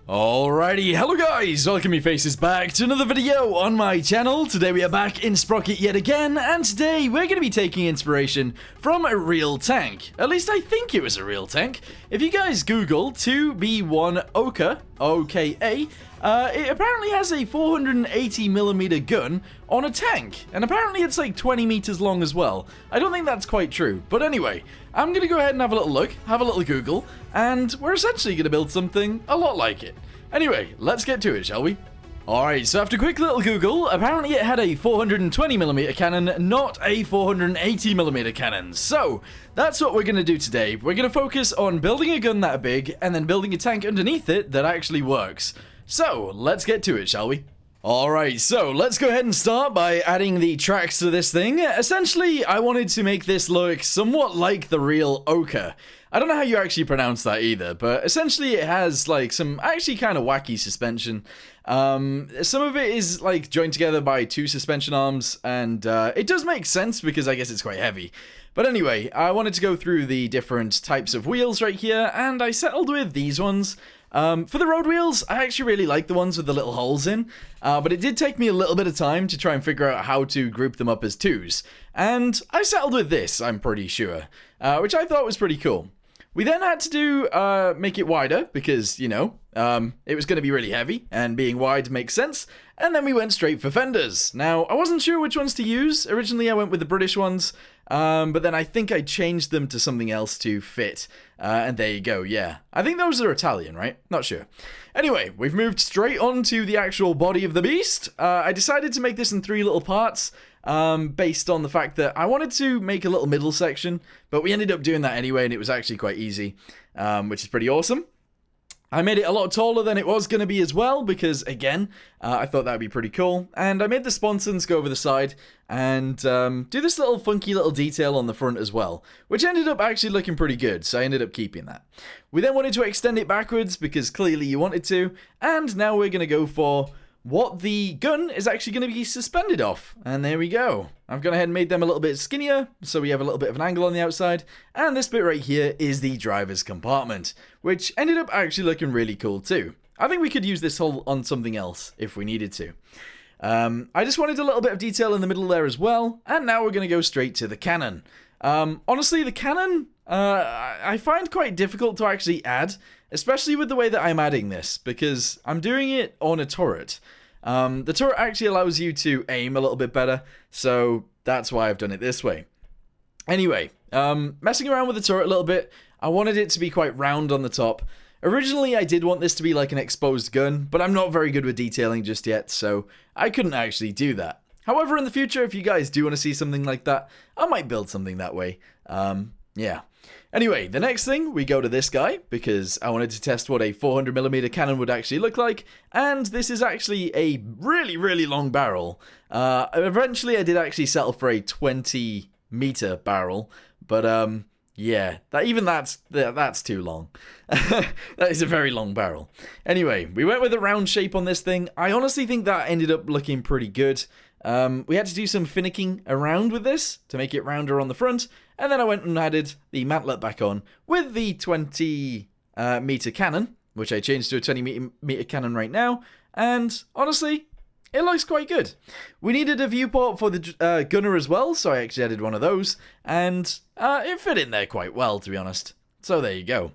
Alrighty, hello guys, welcome me faces back to another video on my channel. Today we are back in Sprocket yet again, and today we're going to be taking inspiration from a real tank. At least I think it was a real tank. If you guys Google 2B1 Oka, O-K-A, it apparently has a 480mm gun on a tank, and apparently it's like 20 meters long as well. I don't think that's quite true, but anyway, I'm going to go ahead and have a little look, have a little Google, and we're essentially going to build something a lot like it. Anyway, let's get to it, shall we? Alright, so after a quick little Google, apparently it had a 420mm cannon, not a 480mm cannon. So, that's what we're going to do today. We're going to focus on building a gun that big, and then building a tank underneath it that actually works. So, let's get to it, shall we? Alright, so let's go ahead and start by adding the tracks to this thing. Essentially, I wanted to make this look somewhat like the real Oka. I don't know how you actually pronounce that either, but essentially it has like some actually kind of wacky suspension. Some of it is like joined together by two suspension arms, and it does make sense because I guess it's quite heavy. But anyway, I wanted to go through the different types of wheels right here, and I settled with these ones. For the road wheels, I actually really like the ones with the little holes in, but it did take me a little bit of time to try and figure out how to group them up as twos. And I settled with this, I'm pretty sure, which I thought was pretty cool. We then had to do, make it wider, because, you know, it was going to be really heavy, and being wide makes sense, and then we went straight for fenders. Now, I wasn't sure which ones to use. Originally, I went with the British ones, but then I think I changed them to something else to fit, and there you go, yeah. I think those are Italian, right? Not sure. Anyway, we've moved straight on to the actual body of the beast. I decided to make this in 3 little parts, based on the fact that I wanted to make a little middle section, but we ended up doing that anyway, and it was actually quite easy, which is pretty awesome. I made it a lot taller than it was going to be as well, because, again, I thought that would be pretty cool. And I made the sponsons go over the side and do this little funky little detail on the front as well, which ended up actually looking pretty good, so I ended up keeping that. We then wanted to extend it backwards, because clearly you wanted to, and now we're going to go for what the gun is actually going to be suspended off. And there we go. I've gone ahead and made them a little bit skinnier, so we have a little bit of an angle on the outside. And this bit right here is the driver's compartment, which ended up actually looking really cool too. I think we could use this hole on something else if we needed to. I just wanted a little bit of detail in the middle there as well. And now we're going to go straight to the cannon. Honestly, the cannon, I find quite difficult to actually add, especially with the way that I'm adding this, because I'm doing it on a turret. The turret actually allows you to aim a little bit better, so that's why I've done it this way. Anyway, messing around with the turret a little bit, I wanted it to be quite round on the top. Originally, I did want this to be like an exposed gun, but I'm not very good with detailing just yet, so I couldn't actually do that. However, in the future, if you guys do want to see something like that, I might build something that way. Yeah. Anyway, the next thing, we go to this guy, because I wanted to test what a 400mm cannon would actually look like, and this is actually a really, really long barrel. Eventually, I did actually settle for a 20-meter barrel, but, yeah, that's too long. That is a very long barrel. Anyway, we went with a round shape on this thing. I honestly think that ended up looking pretty good. We had to do some finicking around with this to make it rounder on the front, and then I went and added the mantlet back on with the 20-meter cannon, which I changed to a 20-meter cannon right now, and honestly, it looks quite good. We needed a viewport for the gunner as well, so I actually added one of those, and it fit in there quite well, to be honest. So there you go.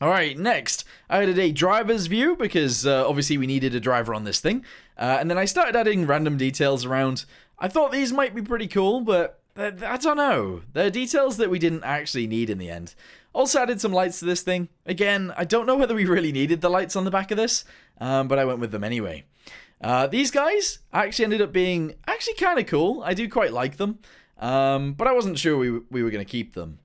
Alright, next, I added a driver's view, because obviously we needed a driver on this thing, and then I started adding random details around. I thought these might be pretty cool, but I don't know. They're details that we didn't actually need in the end. Also added some lights to this thing. Again, I don't know whether we really needed the lights on the back of this, but I went with them anyway. These guys actually ended up being actually kind of cool. I do quite like them, but I wasn't sure we were going to keep them.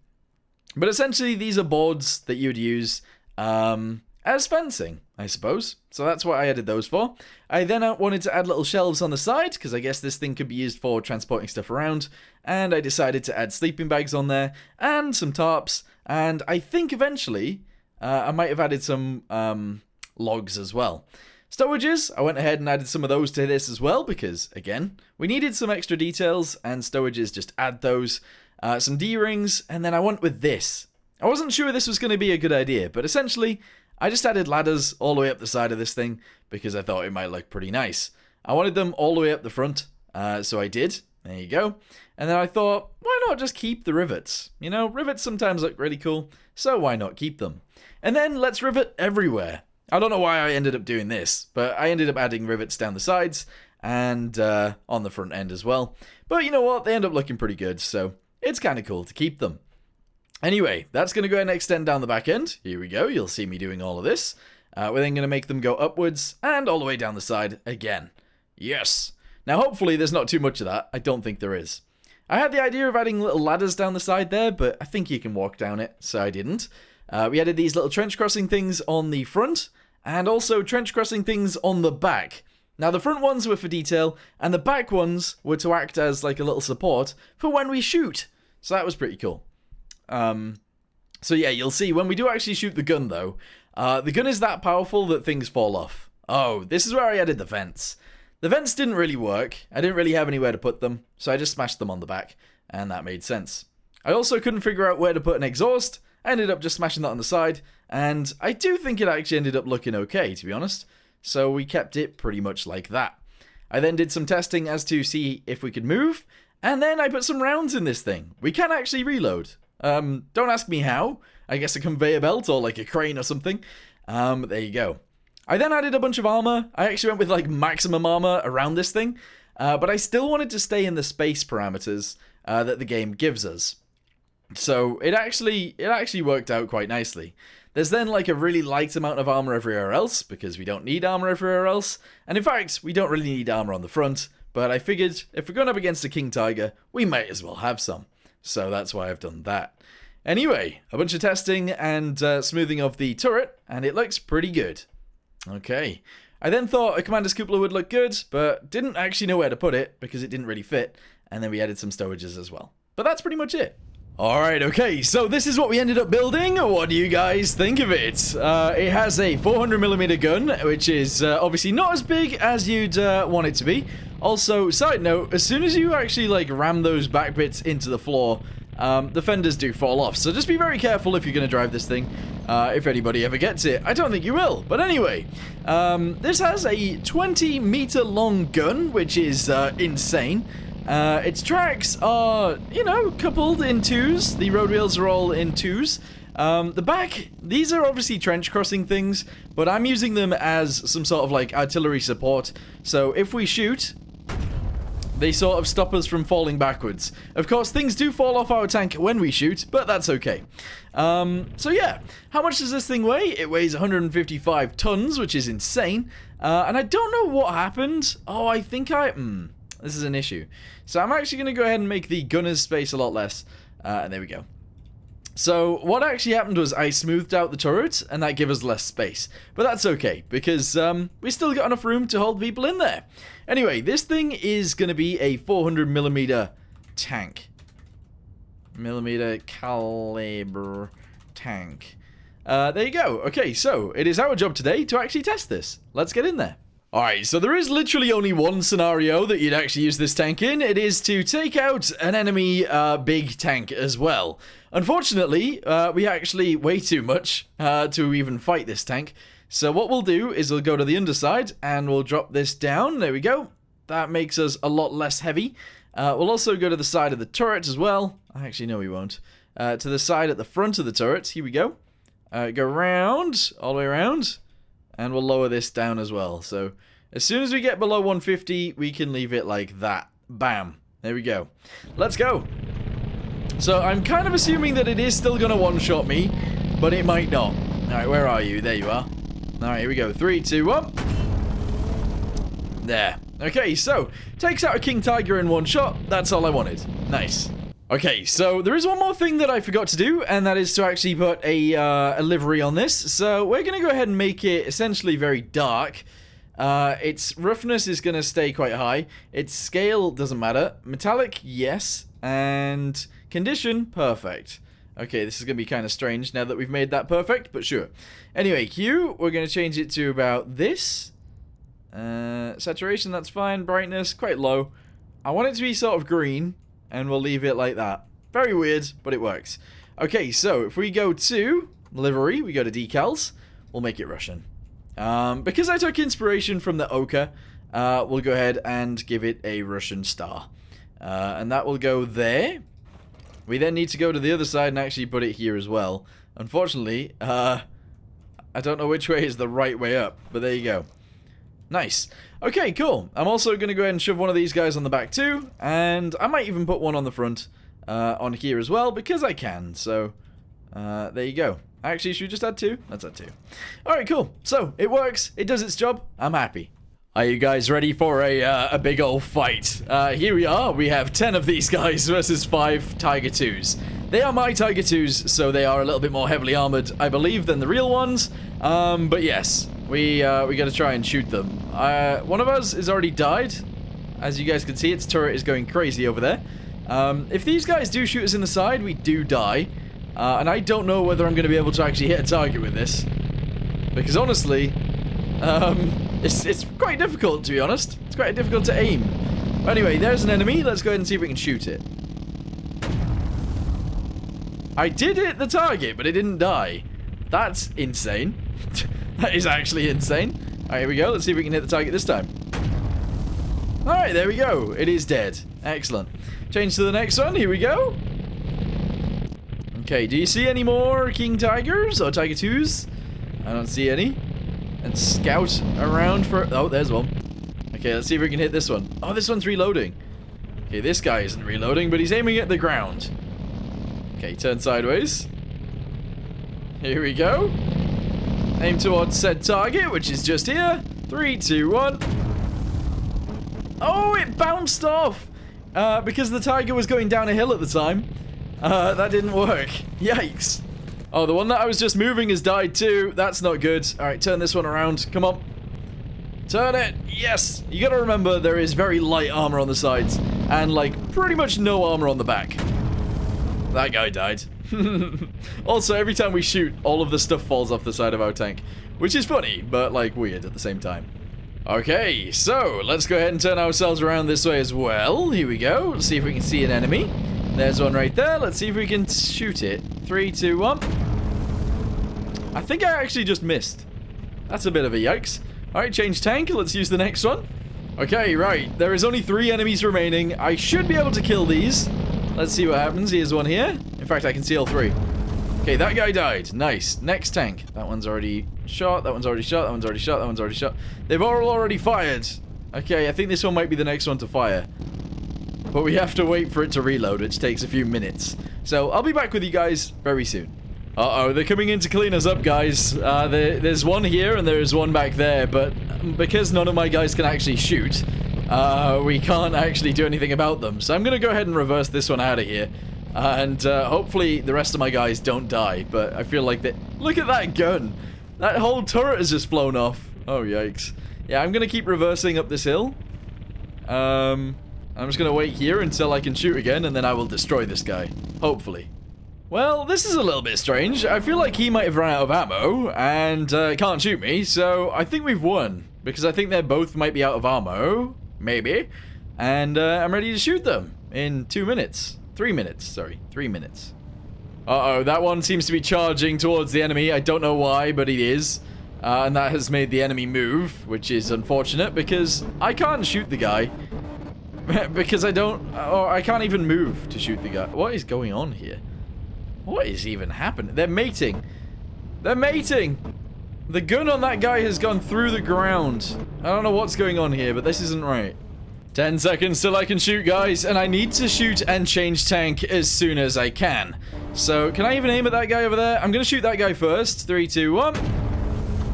But essentially, these are boards that you would use as fencing, I suppose. So that's what I added those for. I then wanted to add little shelves on the side, because I guess this thing could be used for transporting stuff around. And I decided to add sleeping bags on there, and some tarps. And I think eventually, I might have added some logs as well. Stowages, I went ahead and added some of those to this as well, because, again, we needed some extra details, and stowages just add those. Some D-rings, and then I went with this. I wasn't sure this was going to be a good idea, but essentially, I just added ladders all the way up the side of this thing because I thought it might look pretty nice. I wanted them all the way up the front, so I did. There you go. And then I thought, why not just keep the rivets? You know, rivets sometimes look really cool, so why not keep them? And then let's rivet everywhere. I don't know why I ended up doing this, but I ended up adding rivets down the sides and on the front end as well. But you know what? They end up looking pretty good, so it's kind of cool to keep them. Anyway, that's going to go ahead and extend down the back end. Here we go. You'll see me doing all of this. We're then going to make them go upwards and all the way down the side again. Yes. Now, hopefully there's not too much of that. I don't think there is. I had the idea of adding little ladders down the side there, but I think you can walk down it, so I didn't. We added these little trench crossing things on the front, and also trench crossing things on the back. Now, the front ones were for detail, and the back ones were to act as like a little support for when we shoot. So that was pretty cool. So yeah, you'll see when we do actually shoot the gun, though, the gun is that powerful that things fall off. Oh, this is where I added the vents. The vents didn't really work. I didn't really have anywhere to put them, so I just smashed them on the back, and that made sense. I also couldn't figure out where to put an exhaust. I ended up just smashing that on the side, and I do think it actually ended up looking okay, to be honest. So we kept it pretty much like that. I then did some testing as to see if we could move, and then I put some rounds in this thing. We can actually reload. Don't ask me how. I guess a conveyor belt or like a crane or something. There you go. I then added a bunch of armor. I actually went with like maximum armor around this thing, but I still wanted to stay in the space parameters that the game gives us. So it actually worked out quite nicely. There's then like a really light amount of armor everywhere else because we don't need armor everywhere else. And in fact, we don't really need armor on the front, but I figured if we're going up against a King Tiger, we might as well have some. So that's why I've done that. Anyway, a bunch of testing and smoothing of the turret, and it looks pretty good. Okay. I then thought a Commander's Cupola would look good, but didn't actually know where to put it because it didn't really fit. And then we added some storages as well. But that's pretty much it. Alright, okay, so this is what we ended up building. What do you guys think of it? It has a 400mm gun, which is obviously not as big as you'd want it to be. Also, side note, as soon as you actually like ram those back bits into the floor, the fenders do fall off. So just be very careful if you're going to drive this thing, if anybody ever gets it. I don't think you will, but anyway. This has a 20-meter long gun, which is insane. Its tracks are, you know, coupled in twos. The road wheels are all in twos. The back, these are obviously trench crossing things, but I'm using them as some sort of like artillery support. So if we shoot, they sort of stop us from falling backwards. Of course, things do fall off our tank when we shoot, but that's okay. So yeah, how much does this thing weigh? It weighs 155 tons, which is insane. And I don't know what happened. Oh, I think this is an issue. So I'm actually going to go ahead and make the gunner's space a lot less. And there we go. So what actually happened was I smoothed out the turret, and that gave us less space. But that's okay, because we still got enough room to hold people in there. Anyway, this thing is going to be a 400mm tank. Millimeter caliber tank. There you go. Okay, so it is our job today to actually test this. Let's get in there. Alright, so there is literally only one scenario that you'd actually use this tank in. It is to take out an enemy big tank as well. Unfortunately, we actually way too much to even fight this tank. So what we'll do is we'll go to the underside and we'll drop this down. There we go. That makes us a lot less heavy. We'll also go to the side of the turret as well. Actually, no, we won't. To the side at the front of the turret. Here we go. Go around, all the way around. And we'll lower this down as well. So as soon as we get below 150, we can leave it like that. Bam. There we go. Let's go. So I'm kind of assuming that it is still going to one-shot me, but it might not. Alright, where are you? There you are. Alright, here we go. 3, 2, 1. There. Okay, so takes out a King Tiger in one shot. That's all I wanted. Nice. Okay, so there is one more thing that I forgot to do, and that is to actually put a livery on this. So we're going to go ahead and make it essentially very dark. Its roughness is going to stay quite high. Its scale doesn't matter. Metallic, yes. And condition, perfect. Okay, this is going to be kind of strange now that we've made that perfect, but sure. Anyway, hue, we're going to change it to about this. Saturation, that's fine. Brightness, quite low. I want it to be sort of green. And we'll leave it like that. Very weird, but it works. Okay, so if we go to livery, we go to decals. we'll make it Russian. Because I took inspiration from the ochre, we'll go ahead and give it a Russian star. And that will go there. We then need to go to the other side and actually put it here as well. Unfortunately, I don't know which way is the right way up, but there you go. Nice. Okay, cool. I'm also going to go ahead and shove one of these guys on the back too, and I might even put one on the front on here as well, because I can. So, there you go. Actually, should we just add 2? Let's add 2. Alright, cool. So, it works. It does its job. I'm happy. Are you guys ready for a big old fight? Here we are. We have 10 of these guys versus 5 Tiger 2s. They are my Tiger 2s, so they are a little bit more heavily armored, I believe, than the real ones. But yes, we got to try and shoot them. One of us has already died. As you guys can see, its turret is going crazy over there. If these guys do shoot us in the side, we do die. And I don't know whether I'm going to be able to actually hit a target with this. Because honestly, it's quite difficult, to be honest. It's quite difficult to aim. But anyway, there's an enemy. Let's go ahead and see if we can shoot it. I did hit the target, but it didn't die. That's insane. That is actually insane. Alright, here we go. Let's see if we can hit the target this time. Alright, there we go. It is dead. Excellent. Change to the next one. Here we go. Okay, do you see any more King Tigers or Tiger 2s? I don't see any. And scout around for... Oh, there's one. Okay, let's see if we can hit this one. Oh, this one's reloading. Okay, this guy isn't reloading, but he's aiming at the ground. Okay, turn sideways. Here we go. Aim towards said target, which is just here. 3, 2, 1. Oh, it bounced off. Because the tiger was going down a hill at the time. That didn't work. Yikes. Oh, the one that I was just moving has died too. That's not good. Alright, turn this one around. Come on. Turn it. Yes. You gotta remember there is very light armor on the sides. And, like, pretty much no armor on the back. That guy died. Also, every time we shoot, all of the stuff falls off the side of our tank. Which is funny, but, like, weird at the same time. Okay, so, let's go ahead and turn ourselves around this way as well. Here we go. Let's see if we can see an enemy. There's one right there. Let's see if we can shoot it. 3, 2, 1. I think I actually just missed. That's a bit of a yikes. Alright, change tank. Let's use the next one. Okay, right. There is only 3 enemies remaining. I should be able to kill these. Let's see what happens. Here's one here. In fact, I can see all 3. Okay, that guy died. Nice. Next tank. That one's already shot. That one's already shot. That one's already shot. That one's already shot. They've all already fired. Okay, I think this one might be the next one to fire. But we have to wait for it to reload, which takes a few minutes. So, I'll be back with you guys very soon. Uh-oh, they're coming in to clean us up, guys. There's one here and there's one back there, but because none of my guys can actually shoot, we can't actually do anything about them. So I'm going to go ahead and reverse this one out of here. And hopefully the rest of my guys don't die, but I feel like that... Look at that gun! That whole turret has just flown off. Oh, yikes. Yeah, I'm going to keep reversing up this hill. I'm just going to wait here until I can shoot again, and then I will destroy this guy. Hopefully. Well, this is a little bit strange. I feel like he might have run out of ammo, and can't shoot me, so I think we've won. Because I think they both might be out of ammo. Maybe. And I'm ready to shoot them in 2 minutes. 3 minutes, sorry. 3 minutes. Uh-oh, that one seems to be charging towards the enemy. I don't know why, but it is. And that has made the enemy move, which is unfortunate, because I can't shoot the guy. Because I don't... Or I can't even move to shoot the guy. What is going on here? What is even happening? They're mating. They're mating! The gun on that guy has gone through the ground. I don't know what's going on here, but this isn't right. 10 seconds till I can shoot, guys. And I need to shoot and change tank as soon as I can. So, can I even aim at that guy over there? I'm going to shoot that guy first. 3, 2, 1.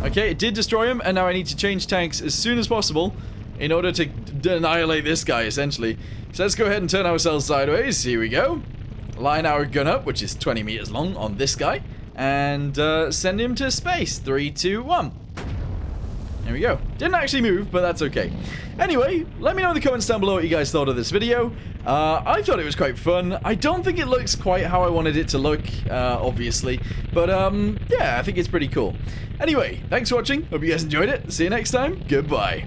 Okay, it did destroy him. And now I need to change tanks as soon as possible in order to annihilate this guy, essentially. So let's go ahead and turn ourselves sideways. Here we go. Line our gun up, which is 20 meters long, on this guy. And send him to space. 3, 2, 1. There we go. Didn't actually move, but that's okay. Anyway, let me know in the comments down below what you guys thought of this video. I thought it was quite fun. I don't think it looks quite how I wanted it to look, obviously. But, yeah, I think it's pretty cool. Anyway, thanks for watching. Hope you guys enjoyed it. See you next time. Goodbye.